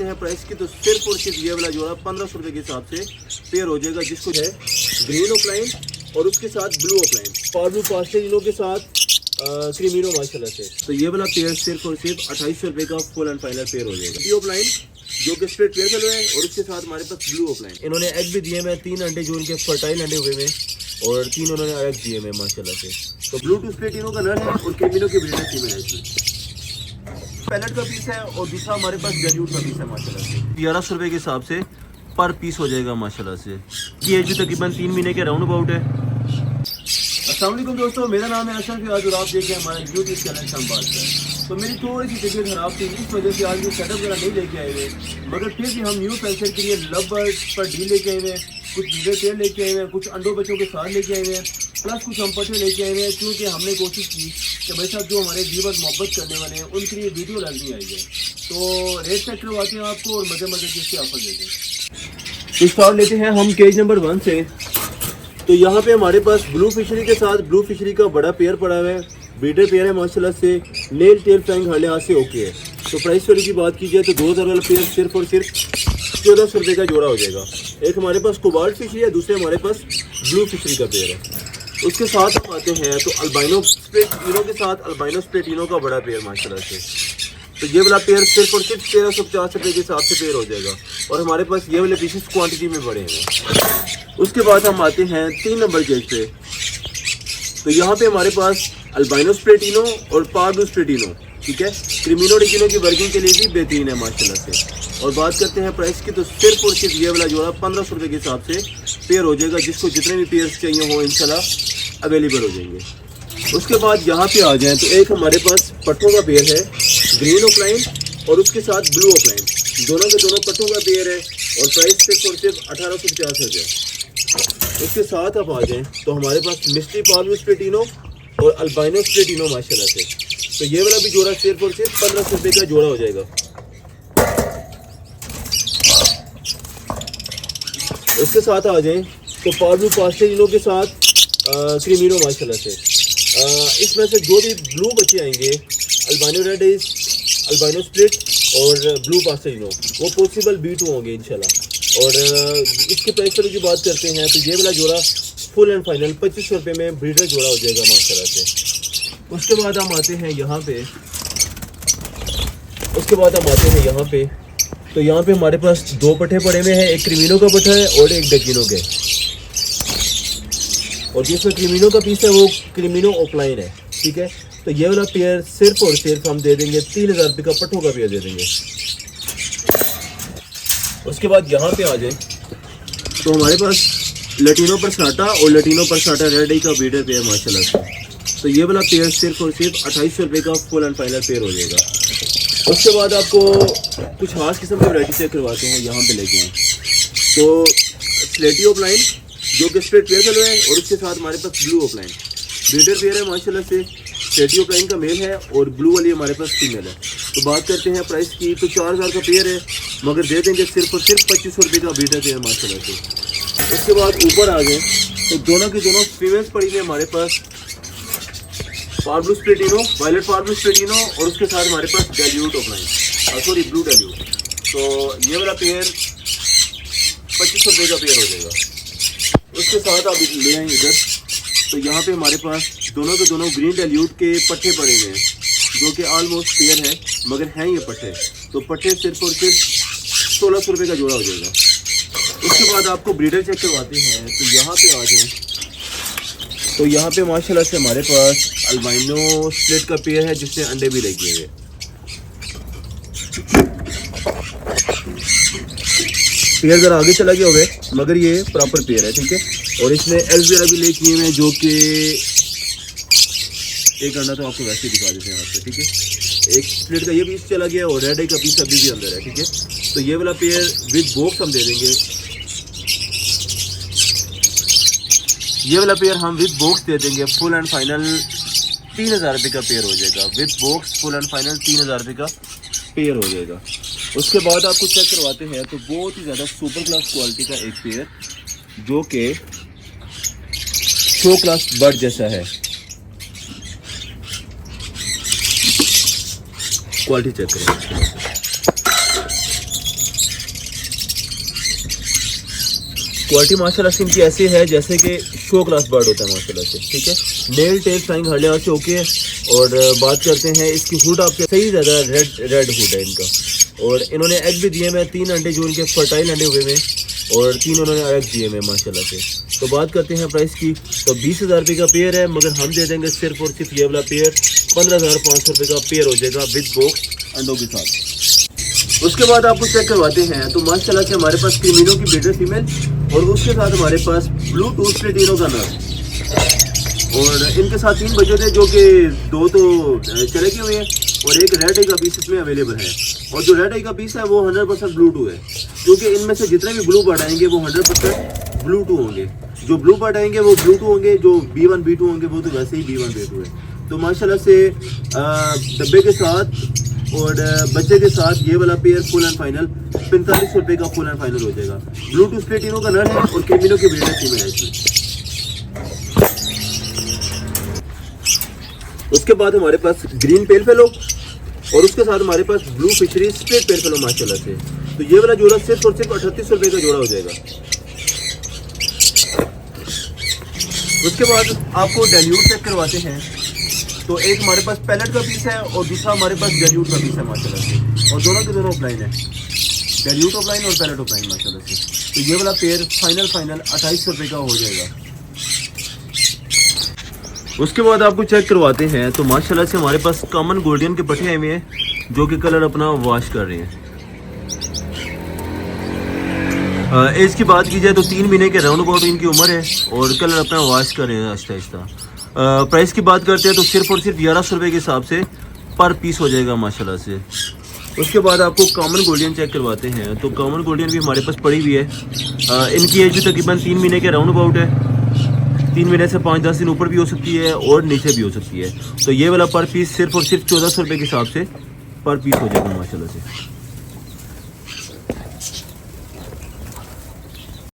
है प्राइस की, तो सिर्फ और सिर्फ ये वाला जोड़ा 1500 रुपये के हिसाब से पेयर हो जाएगा, जिसको है ग्रीन ऑफलाइन और उसके साथ ब्लू ऑफलाइन पार्लू पास्टेलिनो के साथ क्रीमिनो माशाल्लाह से। तो ये वाला पेयर सिर्फ और सिर्फ 2800 रुपये का फुल एंड फाइनल पेयर हो जाएगा। ब्लू ऑफलाइन जो कि स्ट्रेट पेयर चल रहा है और उसके साथ हमारे पास ब्लू ऑफलाइन। इन्होंने एग भी दिए हैं, 3 अंडे जो उनके फर्टाइल अंडे हुए हैं और 3 उन्होंने एग दिए हैं माशाल्लाह से। तो ब्लू टू स्प्लिट इनो का नर है और क्रीमिनो के ब्रीडर फीमेल है इसमें। पैलेट का पीस है और दूसरा हमारे पास जैल्यूट का पीस है माशाल्लाह से। 1100 रुपये के हिसाब से पर पीस हो जाएगा माशाल्लाह से। की एज भी तकरीबन 3 महीने के राउंड अबाउट है। अस्सलाम वालेकुम दोस्तों, मेरा नाम है अशरफ और आप देखें हमारे यूट्यूब चैनल संभाल कर। तो मेरी थोड़ी सी तबीयत खराब थी, इस वजह से आज भी सेटअप वगैरह नहीं लेके आए हुए, मगर फिर भी हम न्यू कल्चर के लिए लव बर्ड पर डील लेके आए हुए हैं, कुछ वीडियो पेयर लेके आए हुए हैं, कुछ अंडों बच्चों के साथ लेके आए हुए हैं, प्लस कुछ हम पट्टे लेके आए हुए हैं, क्योंकि हमने कोशिश की कि भाई साहब जो हमारे व्यूअर्स मोहब्बत करने वाले हैं उनके लिए वीडियो लाजमी आई है। तो रेट चेक करवाते हैं आपको और मजे मजे की इसके ऑफर देते हैं। तो स्टार्ट लेते हैं हम केज नंबर 1 से। तो यहाँ पे हमारे पास ब्लू फिशरी के साथ ब्लू फिशरी का बड़ा पेयर पड़ा हुआ है, ब्रीडर पेयर है माशाल्लाह से। नेल टेल फैंग हर लिहाज से ओके है। तो प्राइस वाली की बात की जाए तो 2000 वाला पेयर सिर्फ और सिर्फ 1400 रुपये का जोड़ा हो जाएगा। एक हमारे पास कोबाल्ट फिशरी है, दूसरे हमारे पास ब्लू फिशरी का पेयर है। उसके साथ हम आते हैं तो अल्बाइनो स्प्लिटिनो के साथ अल्बाइनो स्प्लिटिनो का बड़ा पेयर माशाल्लाह से। तो ये वाला पेयर सिर्फ और सिर्फ 1350 रुपये के हिसाब से पेयर हो जाएगा और हमारे पास ये वाले पीसेस क्वांटिटी में बड़े हैं। उसके बाद हम आते हैं 3 नंबर केज पे। तो यहाँ पे हमारे पास अल्बाइनो स्प्लिटिनो और पार्डू स्प्लिटिनो, ठीक है, क्रीमिनो डिकिनो की वर्किंग के लिए भी बेहतरीन है माशाल्लाह से। और बात करते हैं प्राइस की, तो सिर्फ और सिर्फ ये वाला जोड़ा 1500 रुपये के हिसाब से पेयर हो जाएगा, जिसको जितने भी पेयर्स चाहिए हो इंशाल्लाह अवेलेबल हो जाएंगे। उसके बाद यहाँ पे आ जाएँ तो एक हमारे पास पट्टों का पेयर है, ग्रीन ऑफलाइन और उसके साथ ब्लू ऑफलाइन, दोनों के दोनों पट्टों का पेयर है और प्राइस सिर्फ और सिर्फ 1850 रुपये। उसके साथ आप आ जाएँ तो हमारे पास मिस्ट्री पार्लू स्प्लिटिनो और अल्बाइनो स्प्लिटिनो माशाल्लाह से। तो ये वाला भी जोड़ा सिर्फ और सिर्फ 1500 रुपये का जोड़ा हो जाएगा। उसके साथ आ जाएं तो पार्लू पास्टेलिनो के साथ क्रीमिनो माशाल्लाह से। इसमें से जो भी ब्लू बच्चे आएंगे, albino red is, albino split और ब्लू पास्टेलिनो, वो पॉसिबल B2 होंगे इंशाल्लाह। और इसके प्राइस पर की बात करते हैं तो ये वाला जोड़ा फुल एंड फाइनल 2500 रुपये में ब्रीडर जोड़ा हो जाएगा माशाल्लाह से। उसके बाद हम आते हैं यहाँ पे। तो यहाँ पे हमारे पास 2 पट्टे पड़े हुए हैं, एक क्रीमिनो का पट्टा है और एक डकिनो के। और जिसमें क्रीमिनो का पीस है वो क्रीमिनो ऑफलाइन है, ठीक है। तो ये वाला पेयर सिर्फ और सिर्फ हम दे देंगे 3000 रुपये का पट्टों का पेयर दे देंगे। उसके बाद यहाँ पे आ जाए तो हमारे पास लटीनो पर साटा और लटीनो पर साटा रेड आई का ब्रीडर पेयर माशाल्लाह से। तो ये वाला पेयर सिर्फ और सिर्फ 2800 रुपये का फुल एंड फाइनल पेयर हो जाएगा। उसके बाद आपको कुछ खास किस्म की वैरायटी चेक करवाते हैं, यहाँ पे लेके आए तो स्लेटी ऑफलाइन जो कि स्ट्रेट पेयर चल रहा है और उसके साथ हमारे पास ब्लू ऑफलाइन ब्रीडर पेयर है माशाल्लाह से। स्लेटी ऑफलाइन का मेल है और ब्लू वाली हमारे पास फीमेल है। तो बात करते हैं प्राइस की, तो 4000 का पेयर है, मगर दे देंगे सिर्फ और सिर्फ 2500 रुपये का ब्रीडर पेयर माशाल्लाह से। उसके बाद ऊपर आ गए तो दोनों की दोनों फीमेल्स पड़ी हैं हमारे पास, पार्लू स्प्लिटिनो, वायलेट पार्लू स्प्लिटिनो और उसके साथ हमारे पास dilute offline, sorry blue dilute. तो ये वाला पेयर 2500 रुपये का पेयर हो जाएगा। उसके साथ आप ले आएंगे इधर तो यहाँ पे हमारे पास दोनों के दोनों ग्रीन डेल्यूट के पट्टे पड़े हुए हैं, जो कि ऑलमोस्ट पेयर है, मगर हैं ये पट्टे। तो पट्टे सिर्फ और सिर्फ 1600 रुपये का जोड़ा हो जाएगा। उसके बाद आपको ब्रीडर चेक करवाते हैं तो यहाँ पे आ जाएँ तो यहाँ पे माशाल्लाह से हमारे पास अल्बाइनो स्प्लिट का पेयर है, जिसने अंडे भी लगे हुए। पेयर ज़रा आगे चला गया हुआ है, मगर ये प्रॉपर पेयर है, ठीक है। और इसमें एल्स वगैरह भी ले किए हुए हैं, जो कि एक अंडा तो आपको वैसे दिखा देते हैं आपसे, ठीक है। एक स्प्लिट का ये पीस चला गया और रेड आई का पीस अभी भी अंदर है, ठीक है। तो ये वाला पेयर विद बॉक्स हम दे देंगे। ये वाला पेयर हम विद बॉक्स दे देंगे फुल एंड फाइनल 3000 रुपये का पेयर हो जाएगा। With box full and final 3000 रुपये का पेयर हो जाएगा। उसके बाद आपको चेक करवाते हैं तो बहुत ही ज़्यादा सुपर क्लास क्वालिटी का एक पेयर, जो कि शो क्लास बर्ड जैसा है। क्वालिटी चेक करें। क्वालिटी माशाल्लाह से इनकी ऐसी है जैसे कि शो क्लास बर्ड होता है माशाल्लाह से, ठीक है। नेल टेल फ्लाइंग हर लिहाज से ओके है। और बात करते हैं इसकी हुड, आपसे सही ज़्यादा रेड हुड है इनका। और इन्होंने एग भी दिए हैं 3 अंडे जो इनके फर्टाइल अंडे हुए हैं, और 3 उन्होंने एग दिए हैं माशाल्लाह से। तो बात करते हैं प्राइस की, तो 20,000 रुपये का पेयर है, मगर हम दे देंगे सिर्फ और सिर्फ ये वाला पेयर 15,500 रुपये का पेयर हो जाएगा विद बॉक्स अंडों के साथ। उसके बाद आपको चेक करवाते हैं, तो माशाल्लाह से हमारे पास क्रीमिनो की ब्रीडर फीमेल और उसके साथ हमारे पास ब्लू टूथ प्लेटिनो का नर, और इनके साथ 3 बच्चे थे जो कि 2 तो चले गए हुए हैं और एक रेड आई का पीस इसमें अवेलेबल है। और जो रेड आई का पीस है वो 100% ब्लू टू है, क्योंकि इनमें से जितने भी ब्लू बर्ड आएंगे वो 100% ब्लू टू होंगे। जो ब्लू बर्ड आएंगे वो ब्लू टू होंगे, जो B1 B2 होंगे वो तो वैसे ही B1 B2 है। तो माशाल्लाह से डब्बे के साथ और बच्चे के साथ ये वाला पेयर फुल एंड फाइनल 4500 रुपये का फुल एंड फाइनल हो जाएगा। ब्लू टू प्लेटिनो का नर है और क्रीमिनो की ब्रीडर फीमेल है इसमें। उसके बाद हमारे पास ग्रीन पेल फेलो और उसके साथ हमारे पास blue fishery split pale fellow माशाल्लाह से। तो ये वाला जोड़ा सिर्फ और सिर्फ 3800 रुपये का जोड़ा हो जाएगा। उसके बाद आपको डेल्यूट चेक करवाते हैं, तो एक हमारे पास पैलेट का पीस है और दूसरा हमारे पास डेल्यूट का पीस है माशाल्लाह से, और दोनों के दोनों ऑफलाइन है, डेल्यूट ऑफलाइन और पैलेट ऑफलाइन माशाल्लाह से। तो ये वाला पेयर फाइनल 2800 रुपये का हो जाएगा। उसके बाद आपको चेक करवाते हैं, तो माशाल्लाह से हमारे पास कॉमन गोल्डन के पट्टे आए हुए हैं जो कि कलर अपना वॉश कर रहे हैं। एज की बात की जाए तो 3 महीने के राउंड अबाउट इनकी उम्र है और कलर अपना वॉश कर रहे हैं आहिस्ता आहिस्ता। प्राइस की बात करते हैं तो सिर्फ और सिर्फ 1100 रुपये के हिसाब से पर पीस हो जाएगा माशाल्लाह से। उसके बाद आपको कॉमन गोल्डन चेक करवाते हैं, तो कॉमन गोल्डन भी हमारे पास पड़ी हुई है। इनकी एज भी तकरीबन 3 महीने के राउंड अबाउट है, 3 महीने से 5-10 दिन ऊपर भी हो सकती है और नीचे भी हो सकती है। तो ये वाला पर पीस सिर्फ और सिर्फ 1400 रुपये के हिसाब से पर पीस हो जाएगा माशाल्लाह से।